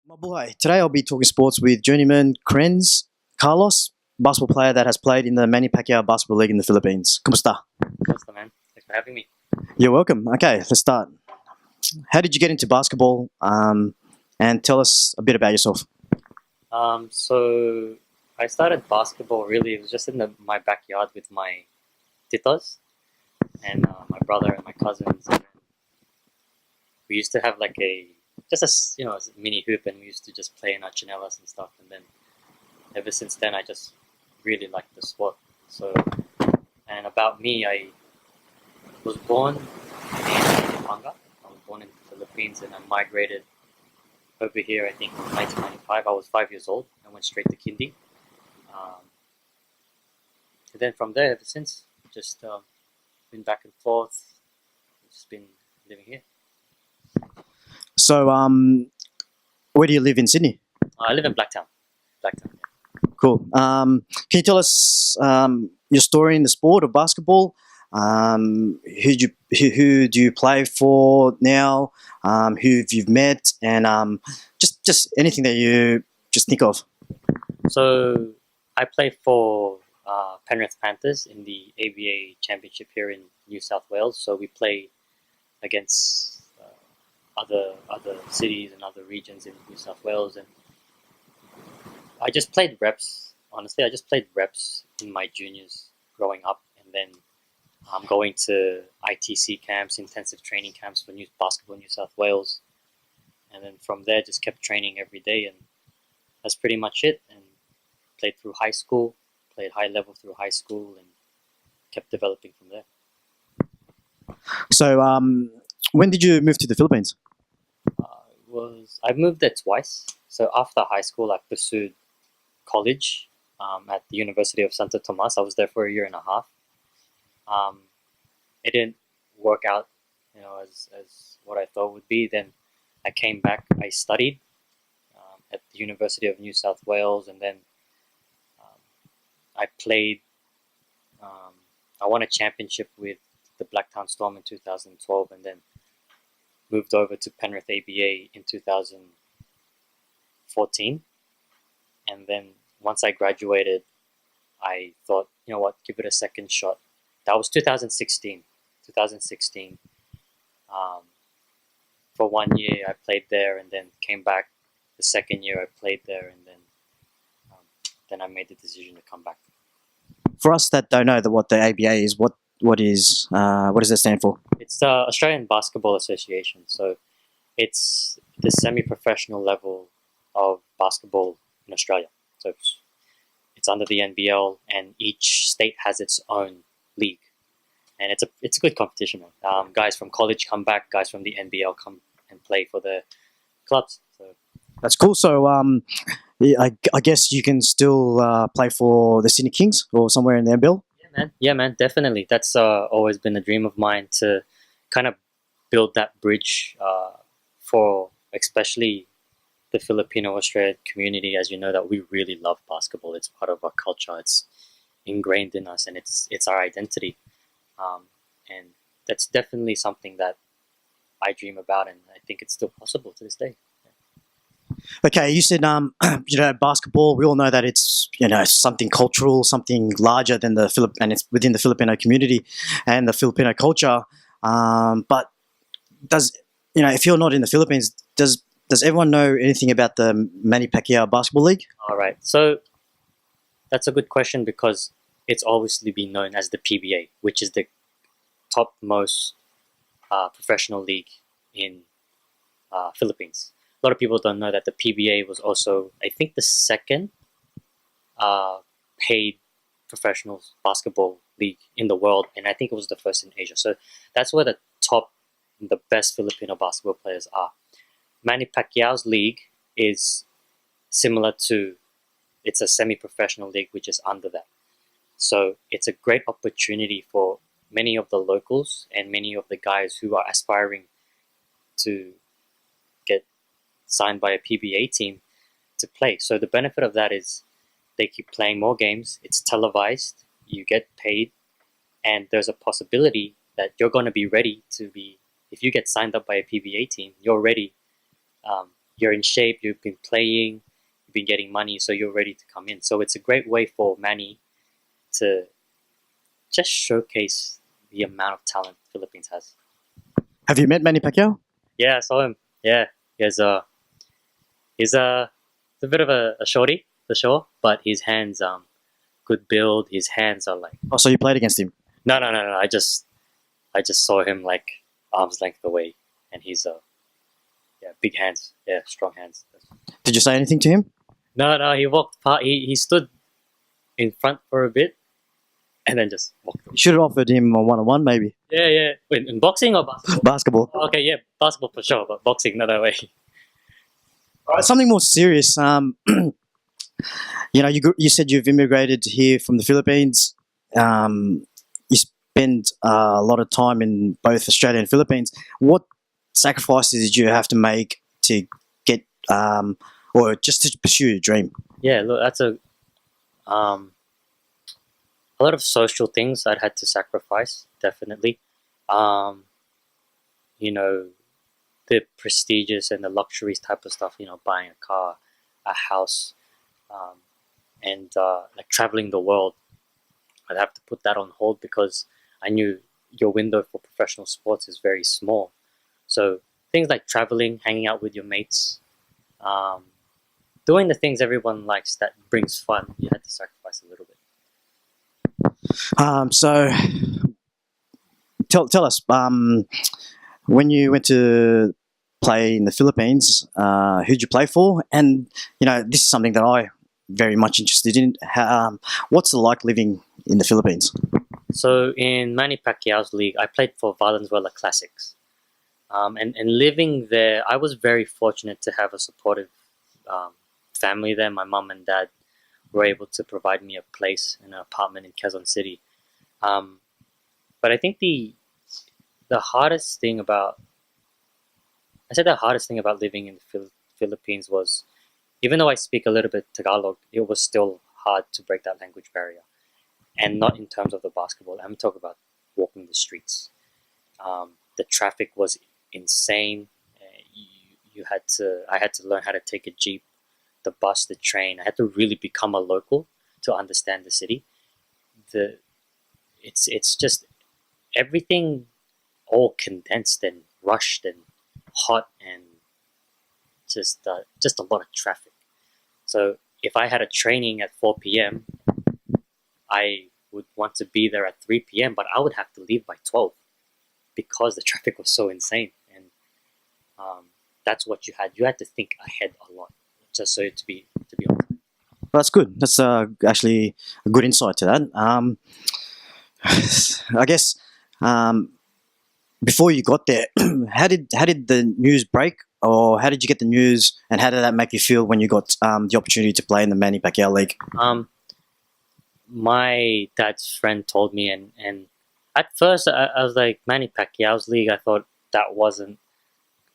Mabuhay. Today I'll be talking sports with journeyman Krenz Carlos, basketball player that has played in the Manny Pacquiao Basketball League in the Philippines. Kumusta? Costa, man. Thanks for having me. You're welcome. Okay, let's start. How did you get into basketball? And tell us a bit about yourself. So I started basketball really. It was just in my backyard with my titos and my brother and my cousins. And we used to have like a mini hoop, and we used to just play in our chanelas and stuff. And then ever since then, I just really liked the sport. So, and about me, I was born in Pampanga. I was born in the Philippines, and I migrated over here, I think in 1995. I was 5 years old. I went straight to kindy. And then from there, ever since, just been back and forth. Just been living here. So, where do you live in Sydney? I live in Blacktown. Blacktown. Cool. Can you tell us your story in the sport of basketball? Who do you play for now? Who have you met? And just anything that you just think of. So I play for Penrith Panthers in the ABA Championship here in New South Wales. So we play against other cities and other regions in New South Wales, and I just played reps. Honestly, I just played reps in my juniors growing up, and then I'm going to ITC camps, intensive training camps for basketball in New South Wales, and then from there just kept training every day, and that's pretty much it. And played through high school, played high level through high school, and kept developing from there. So, when did you move to the Philippines? I moved there twice. So after high school, I pursued college at the University of Santo Tomas. I was there for a year and a half. It didn't work out, as what I thought would be. Then I came back. I studied at the University of New South Wales, and then I played. I won a championship with the Blacktown Storm in 2012, and then moved over to Penrith ABA in 2014. And then once I graduated, I thought, you know what, give it a second shot. That was 2016. 2016. For 1 year, I played there, and then came back. The second year, I played there, and then I made the decision to come back. For us that don't know what the ABA is, what does that stand for? It's the Australian Basketball Association. So it's the semi-professional level of basketball in Australia. So it's under the NBL, and each state has its own league. And it's a good competition. Guys from college come back, guys from the NBL come and play for the clubs. So That's cool. So, I guess you can still play for the Sydney Kings or somewhere in the NBL. yeah, man, definitely. That's always been a dream of mine, to kind of build that bridge for especially the Filipino Australian community. As you know, that we really love basketball. It's part of our culture. It's ingrained in us, and it's our identity. And that's definitely something that I dream about, and I think it's still possible to this day. Okay, you said basketball. We all know that it's something cultural, something larger than and it's within the Filipino community and the Filipino culture. But if you're not in the Philippines, does everyone know anything about the Manny Pacquiao Basketball League? All right, so that's a good question, because it's obviously been known as the PBA, which is the topmost professional league in Philippines. A lot of people don't know that the PBA was also, I think, the second paid professional basketball league in the world, and I think it was the first in Asia. So that's where the best Filipino basketball players are. Manny Pacquiao's league is similar to, it's a semi-professional league which is under that. So it's a great opportunity for many of the locals and many of the guys who are aspiring to get signed by a PBA team to play. So the benefit of that is they keep playing more games. It's televised. You get paid, and there's a possibility that you're going to be ready to be. If you get signed up by a PBA team, you're ready you're in shape, you've been playing, you've been getting money, so you're ready to come in. So it's a great way for Manny to just showcase the amount of talent the Philippines has. Have you met Manny Pacquiao? Yeah, I saw him. Yeah, he's a bit of a shorty for sure, but his hands good build. His hands are like Oh, so you played against him? no. I just saw him like arm's length away, and he's yeah, big hands, yeah, strong hands. Did you say anything to him? No, he walked past. He stood in front for a bit, and then just walked. You should have offered him a one-on-one, maybe. Yeah. Wait, in boxing or basketball? Basketball. Okay, yeah, basketball for sure, but boxing, no way. All right, something more serious. You said you've immigrated here from the Philippines. You spend a lot of time in both Australia and Philippines. What sacrifices did you have to make to get, or just to pursue your dream? Yeah, look, that's a lot of social things I'd had to sacrifice, definitely. Um, you know, the prestigious and the luxuries type of stuff, buying a car, a house, um, and like traveling the world. I'd have to put that on hold because I knew your window for professional sports is very small. So things like traveling, hanging out with your mates, um, doing the things everyone likes that brings fun, you had to sacrifice a little bit. So tell us, when you went to play in the Philippines, who'd you play for? And this is something that I very much interested in. What's it like living in the Philippines? So in Manny Pacquiao's league, I played for Valenzuela Classics. And living there, I was very fortunate to have a supportive family there. My mom and dad were able to provide me a place in an apartment in Quezon City. But I think the hardest thing about living in the Philippines was, even though I speak a little bit Tagalog, it was still hard to break that language barrier. And not in terms of the basketball. I'm talking about walking the streets. The traffic was insane. I had to learn how to take a jeep, the bus, the train. I had to really become a local to understand the city. It's just everything all condensed and rushed and hot and just a lot of traffic. So if I had a training at 4 p.m., I would want to be there at 3 p.m., but I would have to leave by 12 because the traffic was so insane. And that's what you had. You had to think ahead a lot just so to be on time. That's good. That's actually a good insight to that. I guess before you got there, how did the news break, or how did you get the news, and how did that make you feel when you got the opportunity to play in the Manny Pacquiao League? My dad's friend told me, and at first I was like, Manny Pacquiao's league. I thought that wasn't.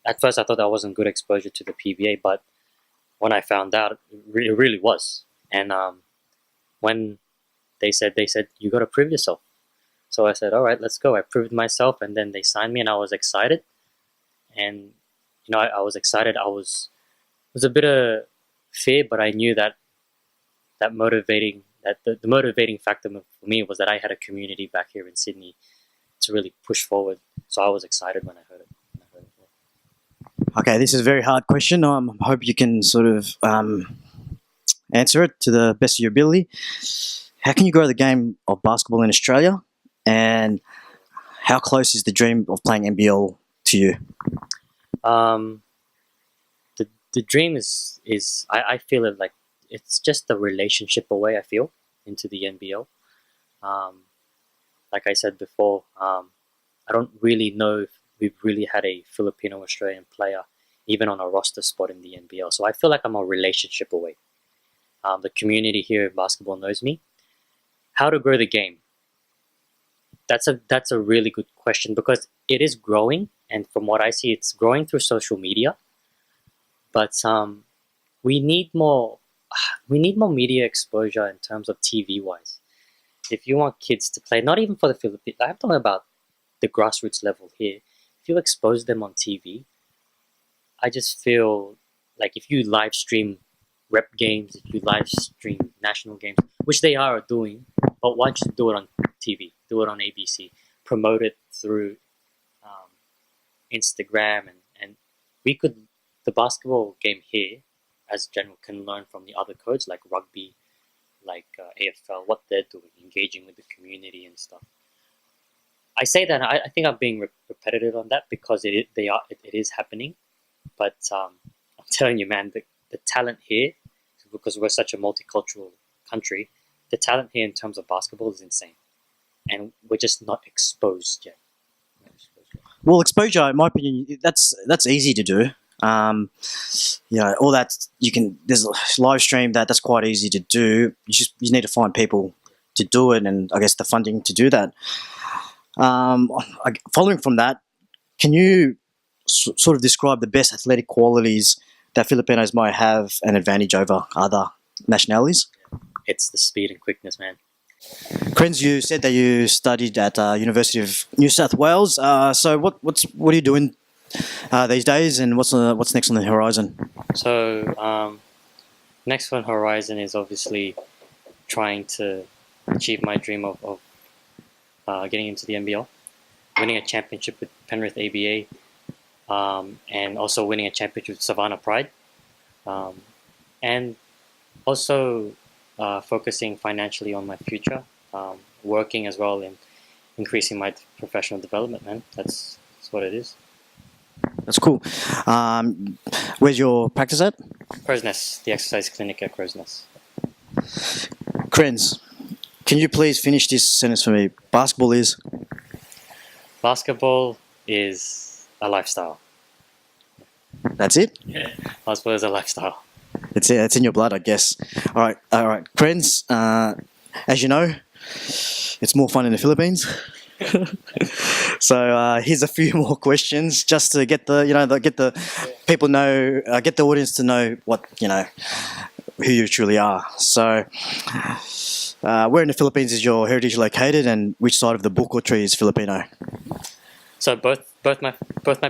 At first, I thought that wasn't good exposure to the PBA, but when I found out, it really was. And when they said you got to prove yourself. So I said, all right, let's go. I proved myself, and then they signed me, and I was excited. And I was excited. It was a bit of fear, but I knew that the motivating factor for me was that I had a community back here in Sydney to really push forward. So I was excited when I heard it. Okay, this is a very hard question. I hope you can sort of answer it to the best of your ability. How can you grow the game of basketball in Australia, and how close is the dream of playing NBL to you? The dream is I feel it like it's just a relationship away. I feel into the NBL. Like I said before, I don't really know if we've really had a Filipino Australian player even on a roster spot in the NBL. So I feel like I'm a relationship away. The community here in basketball knows me. How to grow the game? That's a really good question, because it is growing, and from what I see, it's growing through social media. But we need more media exposure in terms of TV wise. If you want kids to play, not even for the Philippines, I'm talking about the grassroots level here. If you expose them on TV, I just feel like if you live stream rep games, if you live stream national games, which they are doing, but why don't you do it on TV, do it on ABC, promote it through Instagram, and we could, the basketball game here as general can learn from the other codes like rugby, like AFL, what they're doing, engaging with the community and stuff. I say that I think I'm being repetitive on that because it is happening, but I'm telling you, man, the talent here, because we're such a multicultural country, the talent here in terms of basketball is insane, and we're just not exposed yet. Well, exposure, in my opinion, that's easy to do. All that you can. There's a live stream that's quite easy to do. You need to find people to do it, and I guess the funding to do that. Following from that, can you sort of describe the best athletic qualities that Filipinos might have an advantage over other nationalities? It's the speed and quickness, man. Krenz, you said that you studied at University of New South Wales. So what are you doing these days, and what's next on the horizon? So next on horizon is obviously trying to achieve my dream of getting into the NBL, winning a championship with Penrith ABA, and also winning a championship with Savannah Pride, and also focusing financially on my future, working as well in increasing my professional development, man. That's what it is. That's cool. Where's your practice at? Crow's Nest, the exercise clinic at Crow's Nest. Krenz, can you please finish this sentence for me? Basketball is a lifestyle. That's it? Yeah, basketball is a lifestyle. It's in your blood, I guess. All right. Krenz, as you know, it's more fun in the Philippines. So here's a few more questions just to get the people know, get the audience to know what who you truly are. So, where in the Philippines is your heritage located, and which side of the book or tree is Filipino? So both my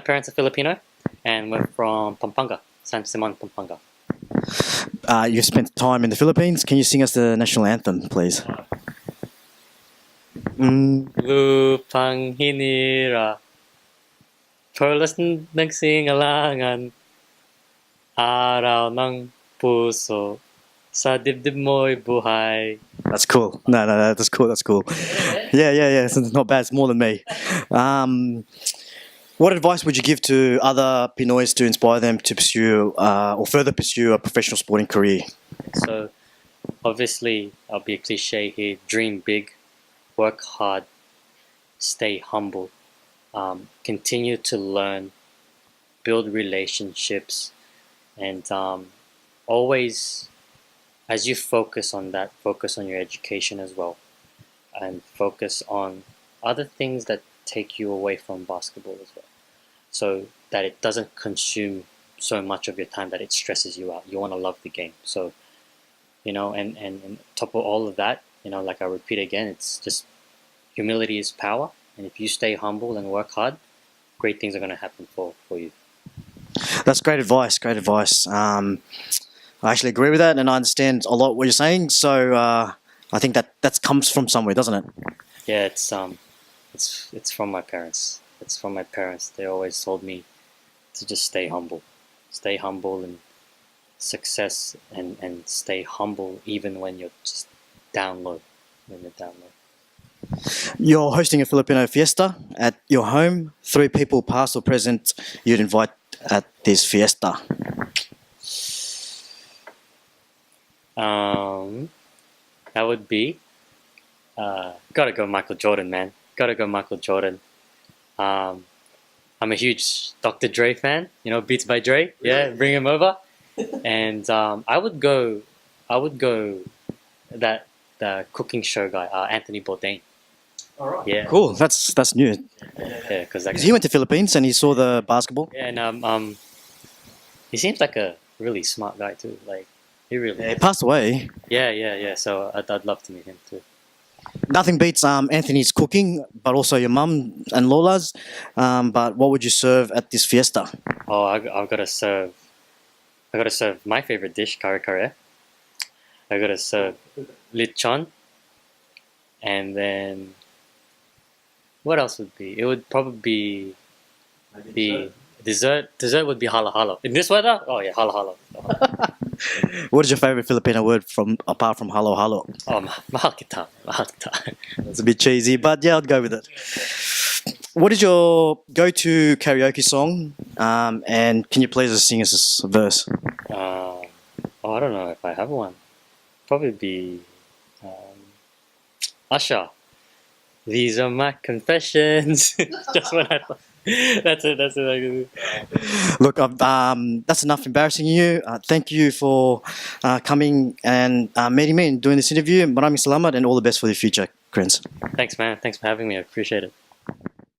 parents are Filipino, and we're from Pampanga, San Simon, Pampanga. You spent time in the Philippines. Can you sing us the national anthem, please? Lupang hinira, perlas nagsingalangan, araw ng puso, sa dibdib mo'y buhay. That's cool. No, that's cool. That's cool. Yeah. It's not bad. It's more than me. What advice would you give to other Pinoys to inspire them to pursue or further pursue a professional sporting career? So, obviously, I'll be a cliche here. Dream big, work hard, stay humble, continue to learn, build relationships, and always, as you focus on that, focus on your education as well, and focus on other things that take you away from basketball as well, so that it doesn't consume so much of your time that it stresses you out. You want to love the game. So, and top of all of that, like I repeat again, it's just humility is power. And if you stay humble and work hard, great things are going to happen for you. That's great advice. Great advice. I actually agree with that, and I understand a lot what you're saying. So I think that comes from somewhere, doesn't it? Yeah, it's from my parents. It's from my parents. They always told me to just stay humble and success, and stay humble even when you're just down low. You're hosting a Filipino fiesta at your home. 3 people, past or present, you'd invite at this fiesta. That would be gotta go Michael Jordan, man. Gotta go Michael Jordan. I'm a huge Dr. Dre fan. Beats by Dre. Yeah, bring him over. And I would go that the cooking show guy, Anthony Bourdain. All right. Yeah. Cool. That's new. Yeah, because he went to Philippines and he saw the basketball. Yeah, and he seems like a really smart guy too. Like he really. Yeah, he passed away. Yeah. So I'd love to meet him too. Nothing beats Anthony's cooking, but also your mum and Lola's. But what would you serve at this fiesta? Oh, I've got to serve I gotta serve my favorite dish, kare kare. I gotta serve lechon, and then what else would be? It would probably be dessert. Dessert would be halo halo. In this weather, oh yeah, halo halo. What is your favorite Filipino word from apart from halo halo? Oh, mahal kita, mahal kita. It's a bit cheesy, but yeah, I'd go with it. What is your go-to karaoke song? And can you please sing us a verse? Oh, I don't know if I have one. Probably be Usher. These are my confessions. Just what I thought. That's it. That's it. Look, that's enough embarrassing you. Thank you for coming and meeting me and doing this interview. Maraming salamat and all the best for the future, Krenz. Thanks, man. Thanks for having me. I appreciate it.